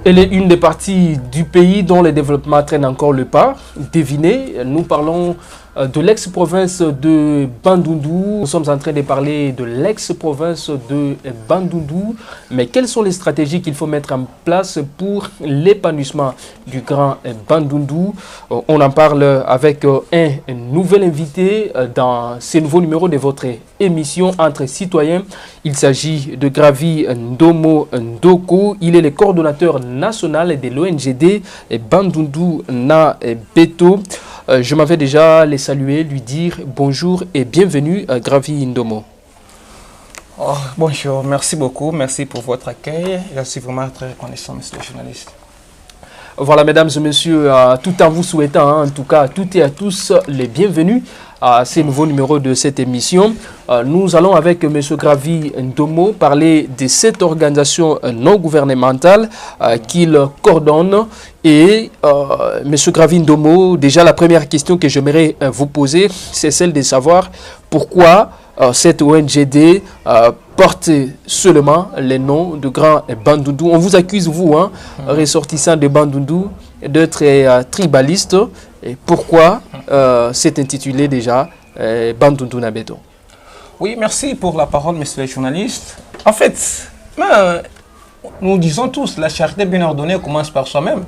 Elle est une des parties du pays dont le développement traîne encore le pas. Devinez, nous parlons de l'ex-province de Bandundu. Nous sommes en train de parler de l'ex-province de Bandundu. Mais quelles sont les stratégies qu'il faut mettre en place pour l'épanouissement du grand Bandundu? On en parle avec un nouvel invité dans ce nouveau numéro de votre émission Entre citoyens. Il s'agit de Gravi Ndomo Ndoko. Il est le coordonnateur national de l'ONGD Bandundu na Beto. Je m'avais déjà les saluer, lui dire bonjour et bienvenue à Gravi Ndomo. Oh, bonjour, merci beaucoup, merci pour votre accueil. Je suis vraiment très reconnaissant, monsieur le journaliste. Voilà, mesdames et messieurs, tout en vous souhaitant, en tout cas, à toutes et à tous les bienvenus à ces nouveaux numéros de cette émission. Nous allons avec M. Gravi Ndomo parler de cette organisation non gouvernementale qu'il coordonne. Et M. Gravi Ndomo, déjà la première question que j'aimerais vous poser, c'est celle de savoir pourquoi cette ONGD porte seulement les noms de Grand Bandundu. On vous accuse, vous, ressortissant de Bandundu, d'être tribaliste. Et pourquoi c'est intitulé déjà Bandundu na Beto? Oui, merci pour la parole, monsieur le journaliste. En fait, nous disons tous, la charité bien ordonnée commence par soi-même.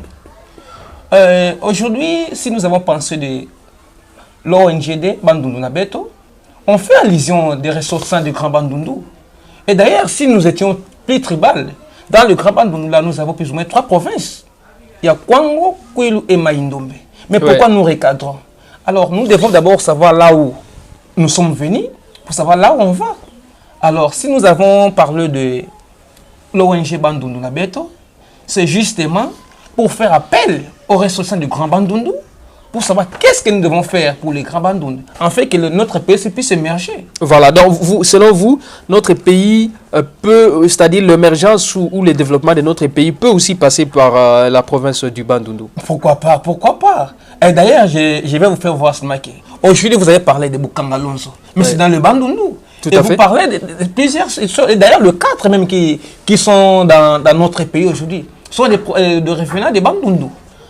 Aujourd'hui, si nous avons pensé de l'ONGD Bandundu na Beto, on fait allusion des ressortissants du Grand Bandundu. Et d'ailleurs, si nous étions plus tribal, dans le Grand Bandundu, là, nous avons plus ou moins 3 provinces. Il y a Kwango, Kwilu et Maïndombe. Mais pourquoi nous recadrons? Alors, nous devons d'abord savoir là où nous sommes venus, pour savoir là où on va. Alors, si nous avons parlé de l'ONG Bandundu na Beto, c'est justement pour faire appel aux ressortissants du Grand Bandundu, pour savoir qu'est-ce que nous devons faire pour les grands Bandundu, en fait que notre pays puisse émerger. Voilà, donc selon vous, notre pays peut, c'est-à-dire l'émergence ou le développement de notre pays peut aussi passer par la province du Bandundu. Pourquoi pas, pourquoi pas? Et d'ailleurs, je vais vous faire voir ce maquet. Aujourd'hui, vous avez parlé de Bukangalonzo, mais c'est dans le Bandundu. Tout et à vous fait. parlez de plusieurs, et d'ailleurs, le 4 même qui sont dans notre pays aujourd'hui, sont des revenants des Bandundu.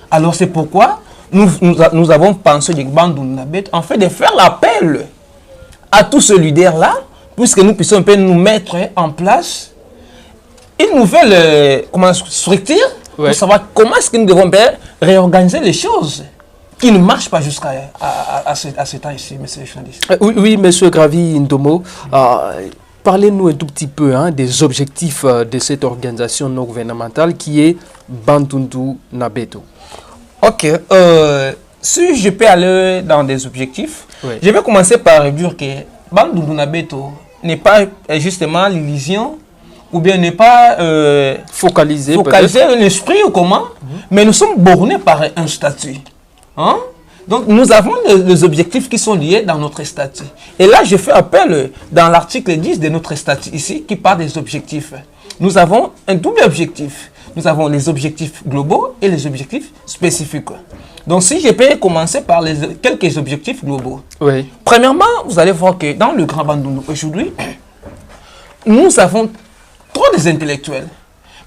Alors c'est pourquoi nous avons pensé du Bandundu na Beto, en fait, de faire l'appel à tous ces leaders-là, puisque nous puissions un peu nous mettre en place une nouvelle structure pour savoir comment est-ce que nous devons réorganiser les choses qui ne marchent pas jusqu'à ce temps ici, monsieur le journaliste. Oui, monsieur Gravi Ndomo, parlez-nous un tout petit peu des objectifs de cette organisation non gouvernementale qui est Bandundu na Beto. Ok, si je peux aller dans des objectifs, je vais commencer par dire que Bandundu na Beto n'est pas justement l'illusion ou bien n'est pas focaliser l'esprit ou comment, mais nous sommes bornés par un statut. Donc nous avons des objectifs qui sont liés dans notre statut. Et là, je fais appel dans l'article 10 de notre statut ici qui parle des objectifs. Nous avons un double objectif. Nous avons les objectifs globaux et les objectifs spécifiques. Donc, si je peux commencer par quelques objectifs globaux. Oui. Premièrement, vous allez voir que dans le Grand Bandundu aujourd'hui, nous avons trop des intellectuels,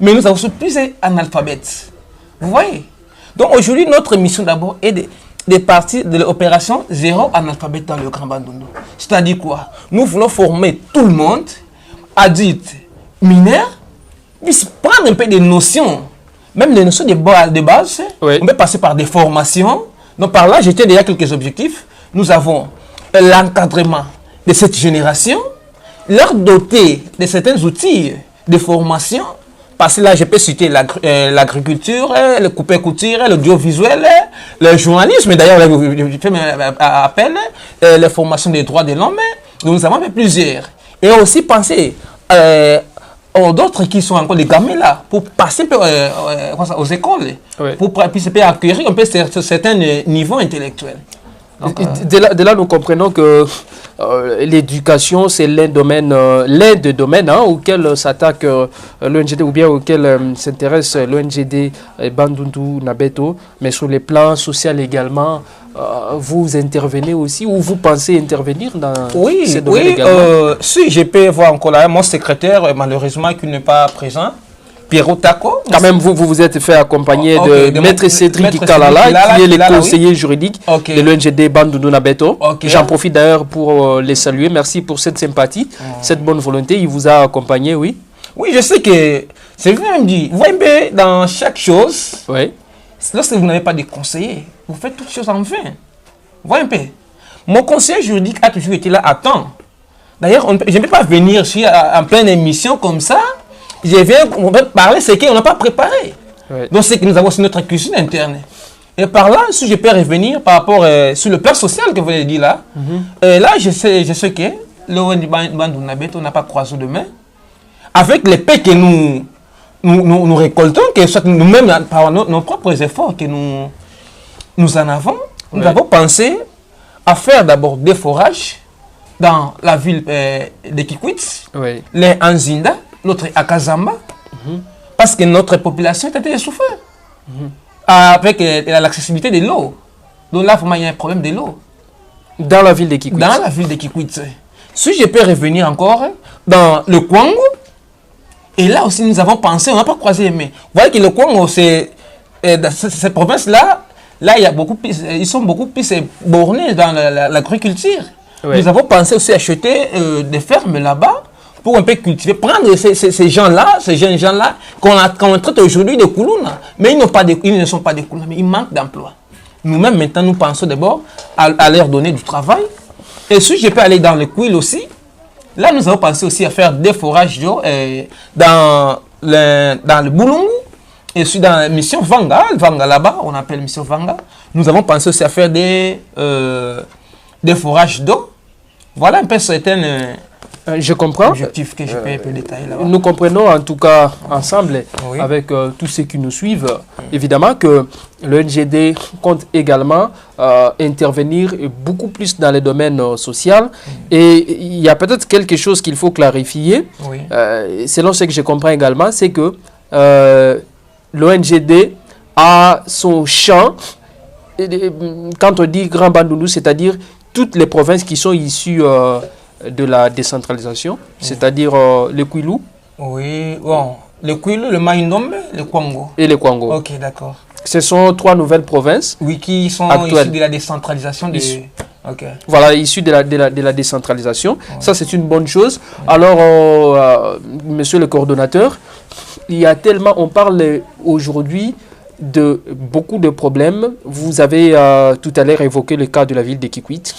mais nous avons aussi plus d'analphabètes. Vous voyez? Donc, aujourd'hui, notre mission d'abord est de partir de l'opération zéro analphabète dans le Grand Bandundu. C'est-à-dire quoi? Nous voulons former tout le monde, adultes, mineurs, puisse prendre un peu des notions, même des notions de base. On peut passer par des formations. Donc par là, j'étais déjà quelques objectifs. Nous avons l'encadrement de cette génération, leur doter de certains outils de formation. Parce que là, je peux citer l'agriculture, le couper-couture, l'audiovisuel, le journalisme. D'ailleurs, je fais appel, les formations des droits de l'homme. Nous avons fait plusieurs. Et aussi penser d'autres qui sont encore des gamins là, pour passer aux écoles, pour participer à acquérir un peu certains niveaux intellectuels. Donc, de là, nous comprenons que l'éducation, c'est l'un des domaines auquel s'attaque l'ONGD ou bien auquel s'intéresse l'ONGD Bandundu na Beto, mais sur les plans social également, vous intervenez aussi ou vous pensez intervenir dans ces domaines également? Si je peux voir encore là, mon secrétaire, malheureusement, qui n'est pas présent, Pierrot Tako. Quand même, vous vous êtes fait accompagner de Maître Cédric Kilala, Kilala, qui est le oui. conseiller juridique de l'ONGD Bandundu Nabeto. J'en profite d'ailleurs pour les saluer. Merci pour cette sympathie, cette bonne volonté. Il vous a accompagné, oui? Oui, je sais que c'est vrai, me dit. Vous voyez, dans chaque chose, lorsque vous n'avez pas de conseiller, vous faites toutes choses en vain. Vous voyez un peu. Mon conseiller juridique a toujours été là à temps. D'ailleurs, je ne peux pas venir ici en pleine émission comme ça. Je viens parler ce qu'on n'a pas préparé. Donc, c'est que nous avons aussi notre cuisine interne. Et par là, si je peux revenir par rapport sur le plan social que vous avez dit là, là, je sais que l'ONG Bandundu Nabeto n'a pas croisé de main. Avec les paix que nous récoltons, que soit nous-mêmes, par nos propres efforts que nous en avons, nous avons pensé à faire d'abord des forages dans la ville de Kikwit, l'un en Zinda, l'autre à Kazamba, parce que notre population est en train de souffrir avec l'accessibilité de l'eau. Donc là, vraiment, il y a un problème de l'eau. Dans la ville de Kikwit. Dans la ville de Kikwit. Si je peux revenir encore dans le Kwango, et là aussi, nous avons pensé, on n'a pas croisé les mains. Vous voyez que le Kwango, c'est dans cette province-là, là, ils sont beaucoup plus bornés dans l'agriculture. Nous avons pensé aussi acheter des fermes là-bas pour un peu cultiver, prendre ces gens-là, ces jeunes gens-là, qu'on traite aujourd'hui de Koulouna. Mais ils ne sont pas des Koulouna, mais ils manquent d'emploi. Nous-mêmes, maintenant, nous pensons d'abord à leur donner du travail. Et si je peux aller dans le Kouil aussi, là, nous avons pensé aussi à faire des forages d'eau dans le Boulungu. Et suis dans la mission Vanga là-bas, on appelle mission Vanga. Nous avons pensé aussi à faire des forages d'eau. Voilà un peu certains je comprends. objectifs que je peux un peu détailler là-bas. Nous comprenons en tout cas ensemble, avec tous ceux qui nous suivent, évidemment que le NGD compte également intervenir beaucoup plus dans les domaines sociaux. Et il y a peut-être quelque chose qu'il faut clarifier. Selon ce que je comprends également, c'est que l'ONGD a son champ, quand on dit Grand Bandundu, c'est-à-dire toutes les provinces qui sont issues de la décentralisation, c'est-à-dire le Kwilu. Oui, bon, le Kwilu, le Maïndombe, le Kwango. Et le Kwango. Ok, d'accord. Ce sont 3 nouvelles provinces. Oui, qui sont actuelles. issues de la décentralisation. Voilà, issues de la décentralisation. Ça, c'est une bonne chose. Alors, monsieur le coordonnateur, il y a tellement, on parle aujourd'hui de beaucoup de problèmes. Vous avez tout à l'heure évoqué le cas de la ville de Kikwit.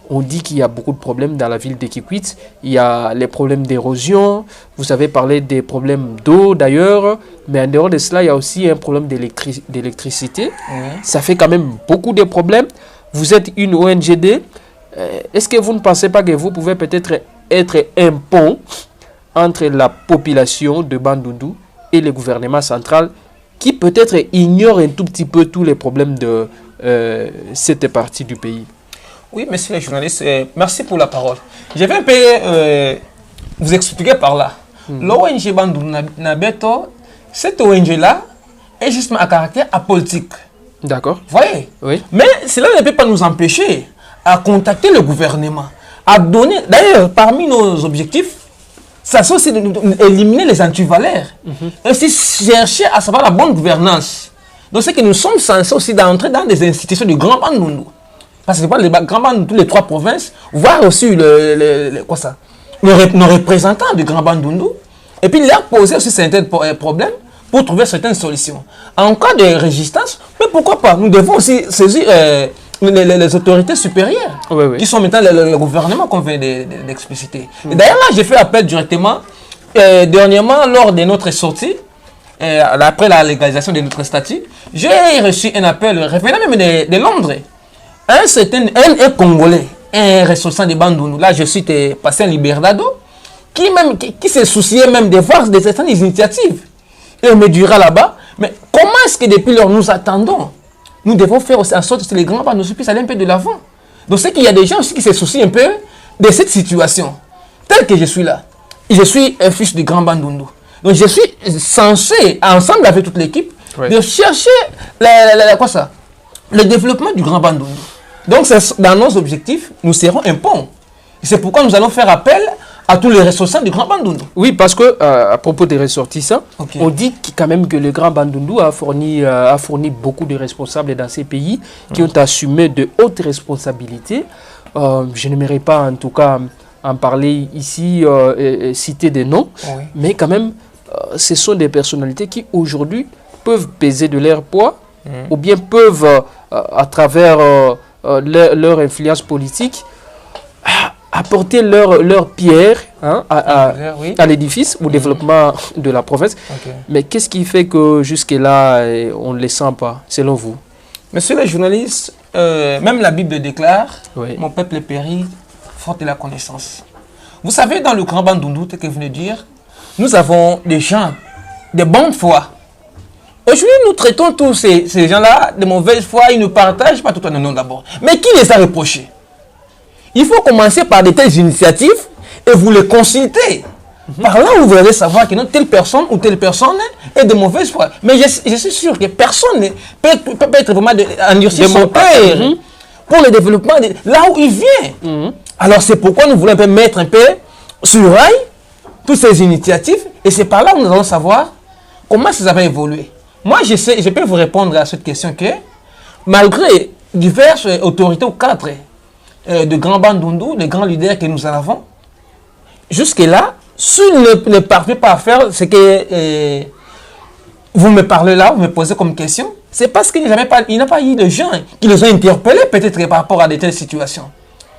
On dit qu'il y a beaucoup de problèmes dans la ville de Kikwit. Il y a les problèmes d'érosion. Vous avez parlé des problèmes d'eau d'ailleurs. Mais en dehors de cela, il y a aussi un problème d'électricité. Ça fait quand même beaucoup de problèmes. Vous êtes une ONGD. Est-ce que vous ne pensez pas que vous pouvez peut-être être un pont entre la population de Bandundu et le gouvernement central qui peut-être ignore un tout petit peu tous les problèmes de cette partie du pays? Oui, monsieur le journaliste, merci pour la parole. Je vais un peu vous expliquer par là. L'ONG Bandundu Nabeto, cette ONG-là est justement à caractère apolitique. D'accord. Vous voyez? Oui. Mais cela ne peut pas nous empêcher à contacter le gouvernement, à donner... D'ailleurs, parmi nos objectifs, ça c'est aussi d'éliminer les antivaleurs. Et aussi chercher à savoir la bonne gouvernance. Donc c'est que nous sommes censés aussi d'entrer dans des institutions du Grand Bandundu. Parce que les Grand Bandundu, toutes les 3 provinces, voir aussi nos représentants du Grand Bandundu, et puis leur poser aussi certains problèmes pour trouver certaines solutions. En cas de résistance, mais pourquoi pas, nous devons aussi saisir les autorités supérieures, qui sont maintenant le gouvernement qu'on vient d'expliciter. Et d'ailleurs, là, j'ai fait appel directement, dernièrement, lors de notre sortie, après la légalisation de notre statut, j'ai reçu un appel, revenant même de Londres. Un Congolais, un ressortissant de Bandundu, là je suis passé en Liberdado, qui se souciait même de voir certaines initiatives. Et on me dira là-bas, mais comment est-ce que depuis lors nous attendons? Nous devons faire aussi en sorte que les grands Bandundu puissent aller un peu de l'avant. Donc c'est qu'il y a des gens aussi qui se soucient un peu de cette situation. Tel que je suis là, je suis un fils du Grand Bandundu. Donc je suis censé, ensemble avec toute l'équipe, de chercher le développement du Grand Bandundu. Donc dans nos objectifs, nous serons un pont. C'est pourquoi nous allons faire appel à tous les ressortissants du Grand Bandundu. Oui, parce que à propos des ressortissants, Ok. on dit quand même que le Grand Bandundu a fourni beaucoup de responsables dans ces pays qui ont assumé de hautes responsabilités. Je n'aimerais pas en tout cas en parler ici, citer des noms, Oui. mais quand même, ce sont des personnalités qui aujourd'hui peuvent peser de leur poids ou bien peuvent, à travers leur influence politique, apporter leur pierre hein, Oui. à l'édifice, au développement de la province. Ok. Mais qu'est-ce qui fait que jusque-là, on ne les sent pas, selon vous? Monsieur le journaliste, même la Bible déclare, Oui. mon peuple est péri, faute de la connaissance. Vous savez, dans le Grand Bandundu, tel que vous venez de dire, nous avons des gens, des bonnes foi. Aujourd'hui, nous traitons tous ces gens-là de mauvaise foi, ils ne partagent pas tout en nom d'abord. Mais qui les a reprochés? Il faut commencer par de telles initiatives et vous les consultez. Par là, vous allez savoir que telle personne ou telle personne est de mauvaise foi. Mais je suis sûr que personne ne peut être vraiment endurci son père pour le développement de là où il vient. Alors c'est pourquoi nous voulons un peu mettre un peu sur rail toutes ces initiatives et c'est par là où nous allons savoir comment ça va évoluer. Moi, je peux vous répondre à cette question que malgré diverses autorités ou cadres de grands Bandundu, de grands leaders que nous en avons, jusque-là, s'ils ne parviennent pas à faire ce que vous me parlez là, vous me posez comme question, c'est parce qu'il n'y a pas eu de gens qui les ont interpellés peut-être par rapport à de telles situations.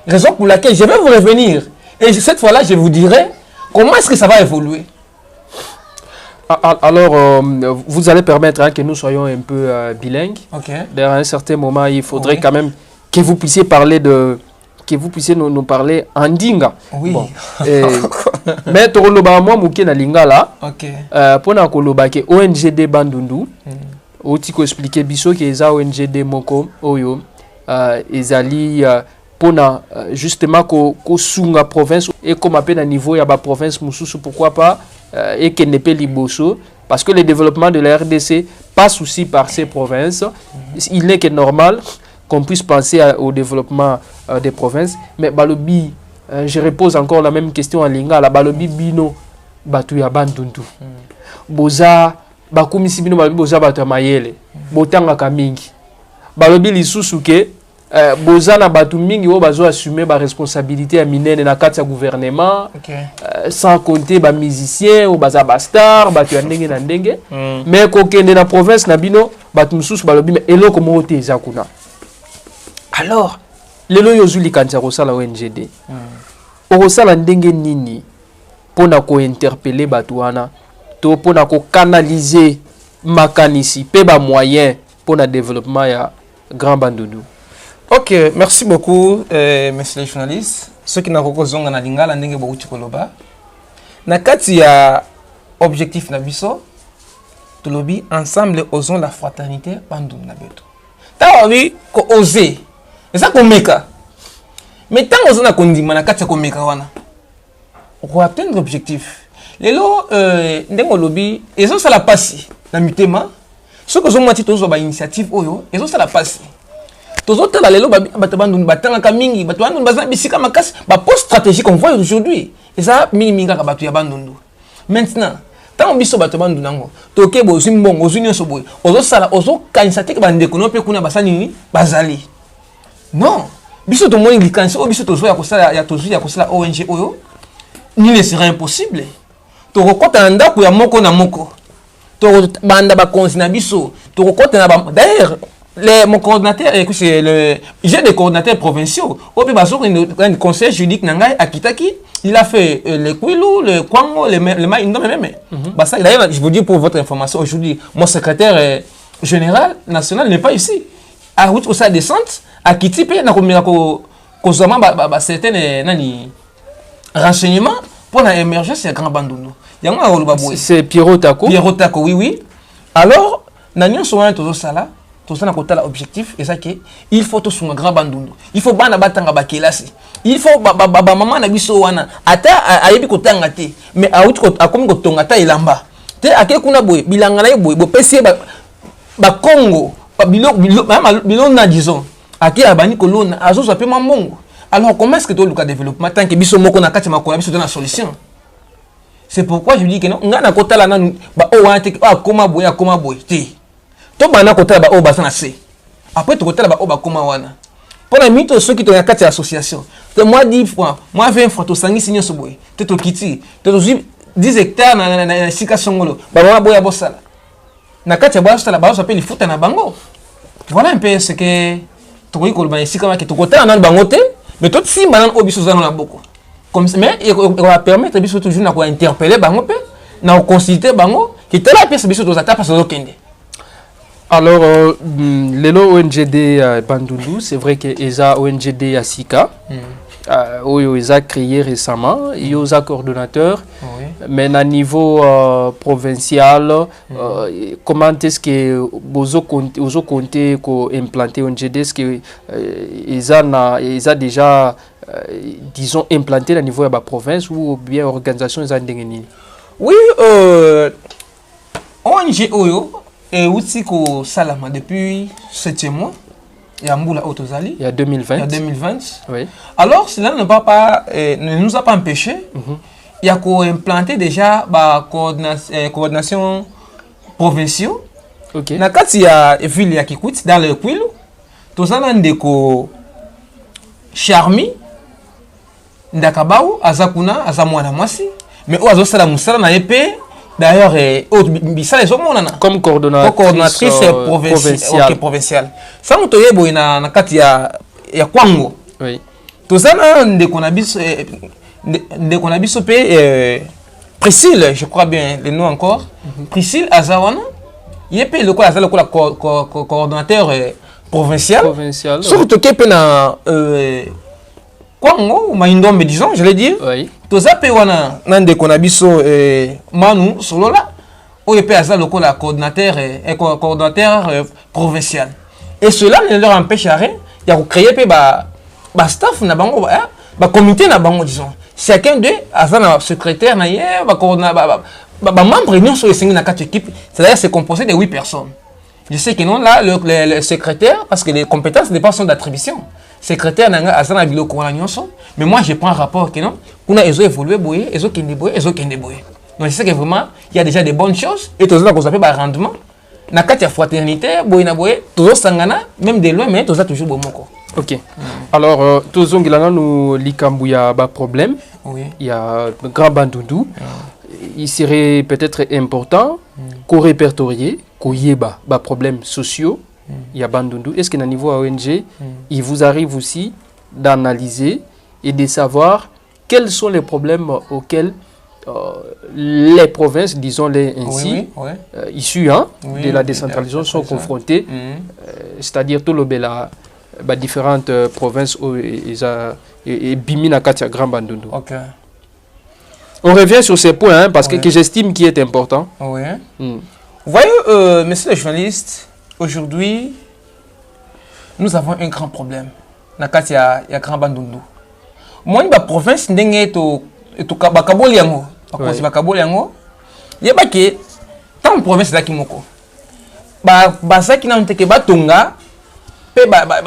Raison pour laquelle je vais vous revenir. Et cette fois-là, je vous dirai comment est-ce que ça va évoluer. Alors, vous allez permettre hein, que nous soyons un peu bilingues. Ok. À un certain moment, il faudrait Oui. quand même que vous puissiez parler que vous puissiez nous parler en dinga. Oui. Bon. Mais tokoloba moi muke na lingala. Ok. Pona koloba ke ONGD Bandundu. Oti ko expliquer biso ke eza ONGD moko oyo ezali pona justement ko sunga province et comme appelle à niveau ya ba province mususu pourquoi pas et que ne peut liboso parce que le développement de la RDC passe aussi par ces provinces. Il n'est que normal qu'on puisse penser au développement des provinces. Mais Balobi, je repose encore la même question en lingala. Balobi bino batu ya Bandundu. Boza bakumisi bino balobi boza batu ya mayele. Botanga kamingi. Balobi lisusu ke boza na batu mingi wo bazo assumer ba responsabilité ya minene na kati ya gouvernement. Okay. Sans compter ba musicien ou baza ba star batu ya ndenge na ndenge. Mais kokende na province na bino batu mususu balobi mais eloko mo te eza kuna. Alors, lelo yozuli kanza kosala ONGD. Okosala ndenge nini pona ko interpeller batu wana to pona ko canaliser makanisi pe ba moyen pona développement ya Grand Bandundu. Ok, merci beaucoup, monsieur le journaliste. Ceux qui n'ont pas zonga na lingala ndenge bauti koloba. Na kati ya objectif na biso, tolobi ensemble osons la fraternité Bandundu na beto. Ta oui ko oser. Et ça komeka. Mais tant osons na kondima na kati ya komeka wana. Pour atteindre l'objectif. Lelo ndenge lobi ezo sala pasi na mitema. Ce que ont tozo ba initiative oyo ezo sala pasi. Tozo tala lelo bato Bandundu batanga kamingi bato Bandundu bazana bisika makasi ba post stratégique on voit aujourd'hui. Et ça mingi ka bato ya Bandundu. Maintenant, tant biso bato Bandundu nango, toke bo zimbongo zunyo soboy. Ozo sala ozo kanisa te bande kono pe kuna basani ni bazali. Non, biso to moni likansi o biso tozo ya kosala ya tozo ya kosala ONG oyo. Ni ne sera impossible. To rekota ndako ya moko na moko. To banda ba konsina biso, to rekota na ba d'ailleurs mon coordinateur, c'est j'ai des coordinateurs provinciaux. Au Bibazo, un conseil juridique Nangai à Kitaki, il a fait le Kwilu, le Kwango, le Maïndo, même. D'ailleurs, je vous dis pour votre information, aujourd'hui, mon secrétaire général national n'est pas ici. À route au sa descente, à Kitipe, il y a certains renseignements pour l'émergence de Grand Bandundu. C'est Pierrot Tako. Pierrot Tako, oui, oui. Alors, nous sommes tous ça. Tout ça, on a l'objectif, et ça que il faut tout sur un Grand Bandundu. Il faut bana batanga bakelasi. Il faut maman na biso wana. Ata ayebi kotanga te, mais a outre a comme kotonga ta ilamba. Te ake kuna boy bilanga na boy bo pesi ba Congo, bilo na disons. Ake abani kolona azo so pe mambongo. Alors comment est-ce que tu as développement tant que biso moko na kati makola biso na solution? C'est pourquoi je dis que non, ngana kota la na ba o wana te koma boya te. To bana kota ba o ba sana se. Après tu kota ba o ba koma wana. Pour les mythes ceux qui ont une association. Moi 10 fois, moi 20 fois to sangi signo so boy. Te to kiti, te to 10 hectares na sika songolo. Ba mama boya bosala. Na kati ba sala ba so pe li futa na bango. Voilà un peu ce que tu vois que ba sika ma ke to kota na bango te, mais tout si manan obiso zano na boko. Comme ça, mais il va permettre biso toujours na ko interpeller bango pe, na consulter bango, qui tela pièce biso to zata parce que kende. Alors, les ONGD Bandundu, c'est vrai que les ONGD Asika, ils ont créé récemment, ils ont coordonnateur, mais à niveau provincial, comment est-ce que vous comptez implanter ONGD? Est-ce qu'ils ont déjà, disons, implanté à niveau de la province ou bien organisation? Oui, ONG Oyo. Et aussi que Salama depuis 7e mois, il y a Mboula Otozali. Il y a 2020. Il y a 2020. Oui. Alors, cela ne nous a pas empêché. Il y a implanté déjà la coordination provinciale. Ok. Dans il y a une ville qui coûte dans le Kwilu. Tout ça, il y a Charmi, Ndakabaou, Azakuna, Azamouana Mwasi. Mais où Azosala Moussala na épée. D'ailleurs, comme coordonnatrice provinciale. Ça, nous avons na kati ya Kwango. Oui. Tout ça, de Konabiso Priscille, je crois bien le nom encore. Priscille Azawana. Il y a le coordonnateur provincial. Surtout qu'il y a Kwango, Maindombe, disons, je l'ai dit. Oui. Tout ça, nande konabiso Manu Solola, ou peut avoir le coordonnateur provincial. Et cela ne leur empêche rien. Il y a créé un staff, un comité, disons. Chacun d'eux a un secrétaire, un membre, nous sommes les 5 équipes, c'est-à-dire c'est composé de 8 personnes. Je sais que non, là, le secrétaire, parce que les compétences ne sont d'attribution. Secrétaire nanga azana bilo ko nyonso, mais moi je prends un rapport que non kuna ezo évoluer boyer ezo kende boyer donc je sais que vraiment il y a déjà des bonnes choses et tous là qu'on appelle rendement na kati fraternité boyer na boyer tous sangana même de loin mais tous toujours bon moko. OK. Alors tous ngilana nous likambuya ba problème. Oui. Il y a Grand Bandundu. Il serait peut-être important qu'on répertorier qu'on yeba ba problèmes sociaux. Il y a Bandundu. Est-ce qu'à niveau ONG, il vous arrive aussi d'analyser et de savoir quels sont les problèmes auxquels les provinces, disons-les ainsi, issues de la décentralisation sont confrontées, c'est-à-dire tout le différentes provinces et Bimina Katia Grand Bandundu. Okay. On revient sur ces points parce que j'estime qu'il est important. Oui. Vous voyez, monsieur le journaliste, aujourd'hui, nous avons un grand problème. Dans il y a Grand Bandundu. Moi, la province, il y a tant de provinces là qui moko. Ça qui n'a pas tonga,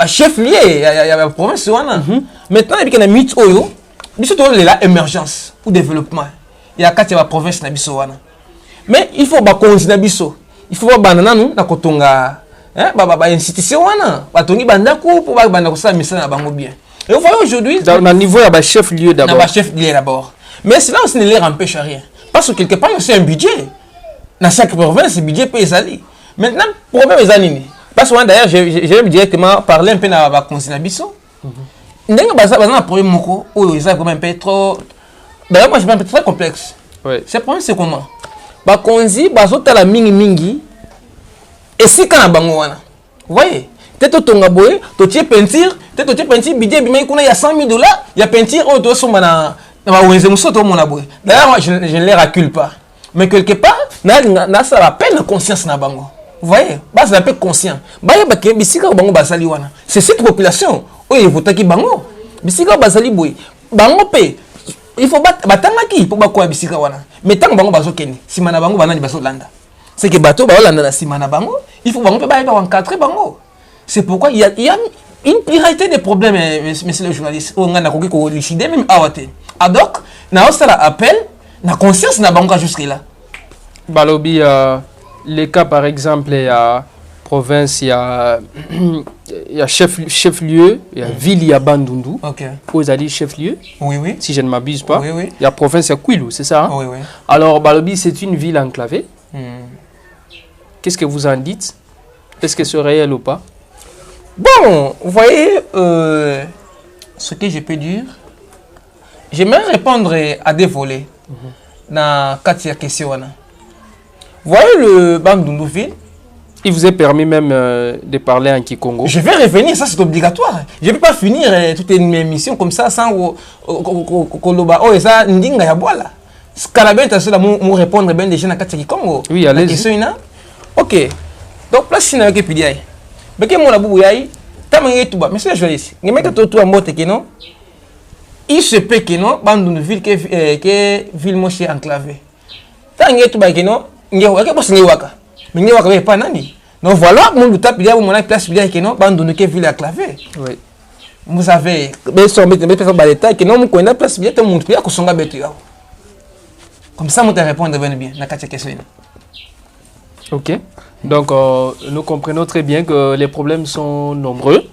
chef lié, il y a la province. Maintenant, il y a une mythe oyo, il y a émergence ou développement. Il y a la province na biso wana. Mais il faut continuer biso. Il faut que nous kotonga institution wana batongi bandako pour banda ko sa mission na bango bien. Et vous voyez aujourd'hui dans le niveau ya ba chef lieu d'abord. Na ba chef lieu d'abord. Mais cela aussi ne les empêche rien parce que quelque part il y a un budget. Dans chaque province le budget peut aller. Maintenant problème est anini. Parce que d'ailleurs j'ai directement parler un peu na ba conseil biso. Ndenge baza na problème moko oyo eza comme un peu trop. D'ailleurs moi je pense un peu très complexe. Ouais. Ce problème c'est comment bakonzi bazotala mingi et si kana bango wana vous voyez teto tonga boye to tie peinture budget bimai kuna ya $100,000 ya peinture o to somba na ba wenze musoto mona boye d'ailleurs moi je ne les recule pas mais quelque part na ça la peine conscience na bango vous voyez base un peu conscient ba yeba ke bisika bango basali wana c'est cette population oyo votaki bango bisika basali boye bango pe il faut batanga ki pour ba kwa bisika wana mais tant bango bazokeni sima na bango banani bazolanda c'est que bateau bazolanda na sima na bango il faut bango pe ba encadrer bango c'est pourquoi il y a une pluralité de problèmes, monsieur le journaliste. On a décidé même à voter. Donc, on a aussi l'appel, la conscience n'a pas jusque-là. Balobi, les cas par exemple, il y a province, il y a chef-lieu, il y a ville, il y a Bandundu. Ok. Vous avez dit chef-lieu? Oui, oui. Si je ne m'abuse pas. Oui, oui. Il y a province, il y a Kwilu, c'est ça? Hein? Oui, oui. Alors, Balobi, c'est une ville enclavée. Qu'est-ce que vous en dites? Est-ce que c'est réel ou pas? Bon, vous voyez, ce que je peux dire, j'aimerais répondre à des volets dans quatre questions. Vous voyez le Bandundu-ville? Il vous est permis même de parler en Kikongo? Je vais revenir, ça c'est obligatoire. Je ne peux pas finir toute une émission comme ça sans Koloba. Oh, et ça, Ndinga ya boala. Scarabin, tu as répondre bien déjà dans quatre Kikongo. Oui, allez-y. Ok. Donc, place si na ke pidiai. Beke mo la bubu yai, tamange tuba. Monsieur le journaliste, ngemeka to mbote ke non. Il se peut que non, Bandundu ville que ville moche enclavée. Tange tuba ke non, ngewaka boss ngewaka. Mais ngewaka pas nani. Donc voilà, mon luta pidia mo na place pidia ke non, Bandundu que ville enclavée. Oui. Vous savez, mais sur mettre personne ba l'état que non mo ko na place pidia te mon pidia ko songa betu yao. Comme ça, moi te répondre bien na katia question. Ok. Donc, nous comprenons très bien que les problèmes sont nombreux,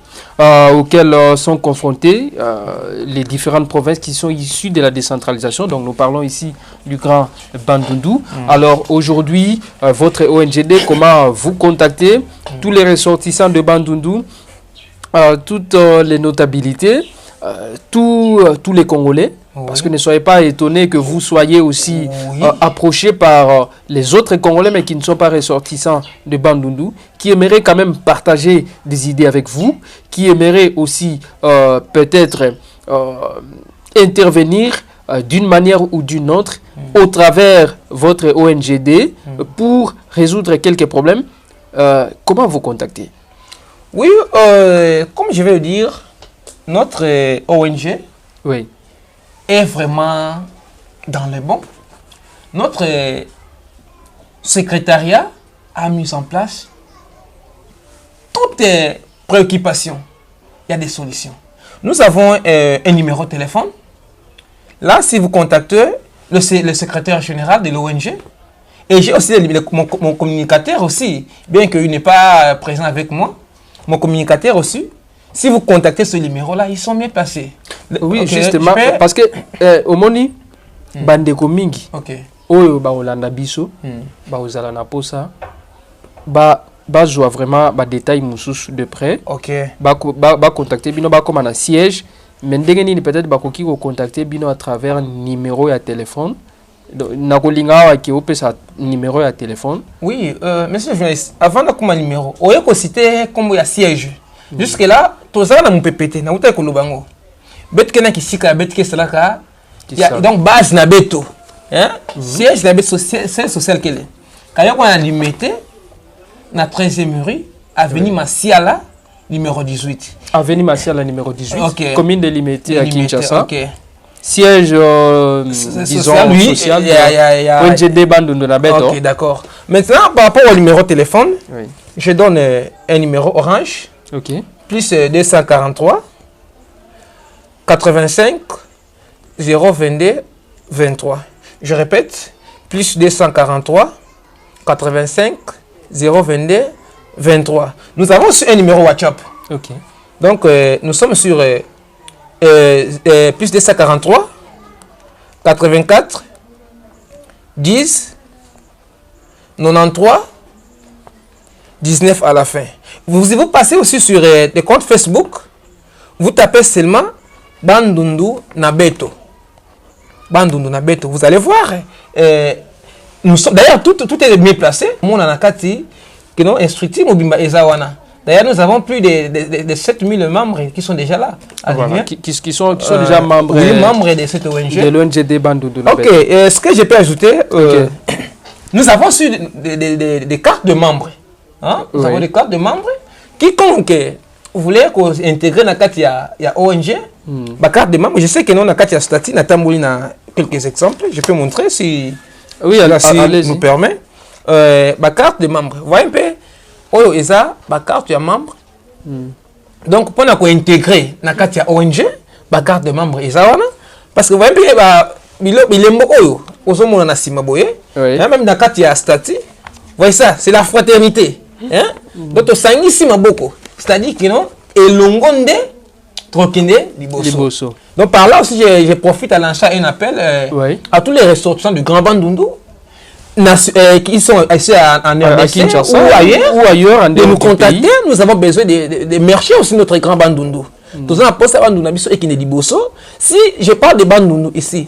auxquels sont confrontés les différentes provinces qui sont issues de la décentralisation. Donc, nous parlons ici du Grand Bandundu. Alors, aujourd'hui, votre ONGD, comment vous contactez tous les ressortissants de Bandundu, toutes les notabilités, tous les Congolais? Parce que ne soyez pas étonnés que vous soyez aussi approchés par les autres Congolais, mais qui ne sont pas ressortissants de Bandundu, qui aimeraient quand même partager des idées avec vous, qui aimeraient aussi peut-être intervenir d'une manière ou d'une autre au travers votre ONGD pour résoudre quelques problèmes. Comment vous contacter? Oui, comme je vais le dire, notre ONG est vraiment dans le bon. Notre secrétariat a mis en place toutes les préoccupations. Il y a des solutions. Nous avons un numéro de téléphone. Là, si vous contactez le secrétaire général de l'ONG, et j'ai aussi mon communicateur aussi, bien qu'il n'est pas présent avec moi, mon communicateur aussi. Si vous contactez ce numéro-là, ils sont bien placés. Oui, okay, justement, parce que au Moni, bandeko mingi, oyo ba Olanda biso, ba ozala na posa, ba joua vraiment ba détail mususu de près. Ba contacter bino ba comme un siège, mais ndenge nini peut-être ba koki ko contacter bino à travers numéro ya téléphone. Na kolinga wa ki opesa numéro ya téléphone. Oui, monsieur le journaliste, avant de comme numéro, oyo ko citer comme ya siège. Jusque là, tout ça na mpepete na uta ko lobango. Betke na kisika betke salaka. Donc base na beto. Hein? Siège na beto social kele. Kaya ko na limité na 13e rue, avenue Masiala numéro 18. Avenue Masiala numéro 18. Commune de Limité à Kinshasa. Siège disons social. ONGD Bandundu na beto. OK, d'accord. Maintenant par rapport au numéro de téléphone, je donne un numéro orange. Plus 243 85 022 23. Je répète, plus 243 85 022 23. Nous avons aussi un numéro WhatsApp. Donc, nous sommes sur plus 243 84 10 93 19 à la fin. Vous passez aussi sur des comptes Facebook. Vous tapez seulement Bandundu Nabeto. Bandundu Nabeto. Vous allez voir. D'ailleurs, tout est bien placé. Mon anakati, qui nous instructif Mobimba Ezawana. D'ailleurs, nous avons plus de 7000 membres qui sont déjà là. Voilà, qui sont déjà membres, membres de cette ONG. De l'ONGD Bandundu Nabeto. Ok, ce que je peux ajouter, nous avons su des cartes de membres. Hein? Nous avons des cartes de membres. Quiconque voulait intégrer dans la ONG, ma carte de membre, je sais que nous, dans la statut, nous avons quelques exemples. Je peux montrer si, si nous permet. Ma carte de membre. Vous voyez un peu, ma carte de membre. Donc, pour nous intégrer dans la ONG, la carte de membre est ça. Parce que vous voyez, il est mort. Même dans la carte statut, vous voyez ça, c'est la fraternité. Donc, c'est-à-dire que non, et l'ongonde, trokende, liboso. Donc, par là aussi, je profite à lancer un appel à tous les ressortissants du Grand Bandundu qui sont ici en RDC ou ailleurs de nous contacter. Pays. Nous avons besoin de marcher aussi notre Grand Bandundu. Nous avons posté à Bandundu et qui n'est liboso. Si je parle de Bandundu ici,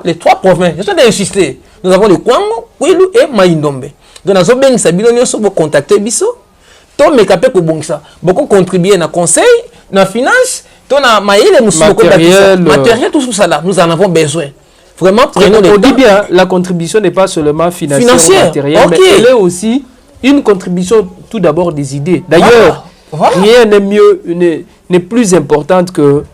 les 3 provinces, je suis d'insister. Nous avons le Kwango, Kwilu et Maïndombe. Donc, nous avons besoin de contacter Bisso. Tout me capé pour bon ça. Beaucoup contribuer dans le conseil, dans la finance, dans la matériel, tout ça là. Nous en avons besoin. Vraiment, prenons le temps. On dit bien, la contribution n'est pas seulement financière, matérielle, mais elle est aussi une contribution tout d'abord des idées. D'ailleurs, rien n'est mieux, n'est plus important que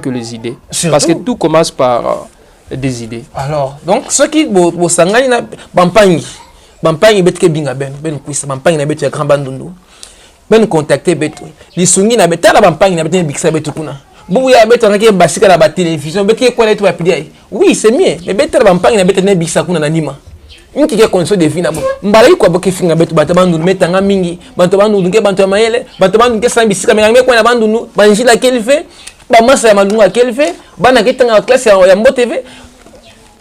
les idées. Surtout. Parce que tout commence par des idées. Alors, donc, ceux qui vont s'engager dans Bampagne, Bampagne bet ke binga ben kuisa Bampagne na betu ya Grand Bandundu ben contacter betu li sungi na betala Bampagne na betu bikisa betu kuna bubu ya betu ngaki basika na ba télévision bet ke kwa letu ya pidi. Oui, c'est mieux, mais betala Bampagne na betu na bikisa kuna na nima inki ke condition de vie na bo mbala ko boke finga betu batabandu metanga mingi bantu bandu ke bantu mayele bantu bandu ke sambisika menga kwa na bandundu banjila kelfe ba masa ya malunga kelfe bana ketanga classe ya Mbo TV.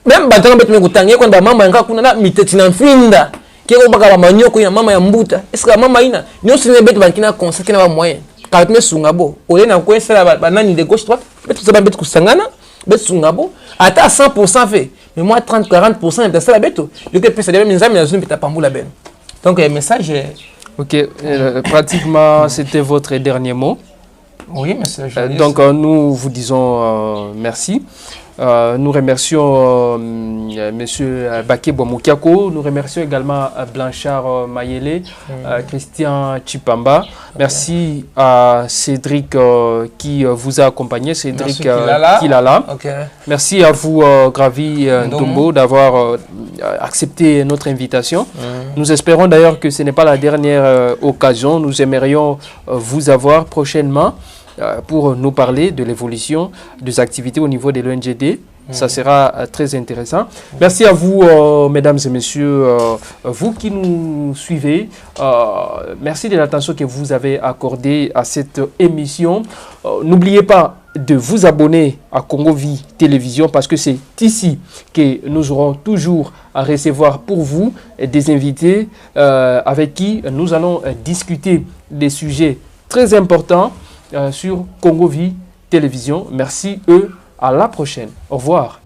Même batanga betu mekutangie kwa mama yanga kuna na miteti na mfinda kiko baka manyoko ya mama ya mbuta est-ce que mama ina nyo sine betu bakina consacrer na ba moyen ka me sungabo ole na kwesela banani de gauche droite betu ça betu kusangana betu sungabo ata 100% fait mais moi 30-40% de ça betu le que peut ça même nzami na zone beta pambula ben. Donc le message OK, pratiquement c'était votre dernier mot. Oui, monsieur. Donc nous vous disons merci. Nous remercions monsieur Bakebo Mukiako, nous remercions également Blanchard Mayele, Christian Chipamba. Merci à Cédric qui vous a accompagné, Cédric Kilala. Okay. Merci à vous Gravi Ndombo d'avoir accepté notre invitation. Nous espérons d'ailleurs que ce n'est pas la dernière occasion. Nous aimerions vous avoir prochainement pour nous parler de l'évolution des activités au niveau de l'ONGD. Ça sera très intéressant. Merci à vous, mesdames et messieurs, vous qui nous suivez. Merci de l'attention que vous avez accordée à cette émission. N'oubliez pas de vous abonner à Congo Vie Télévision parce que c'est ici que nous aurons toujours à recevoir pour vous des invités avec qui nous allons discuter des sujets très importants sur Congo Vie Télévision. Merci, à la prochaine. Au revoir.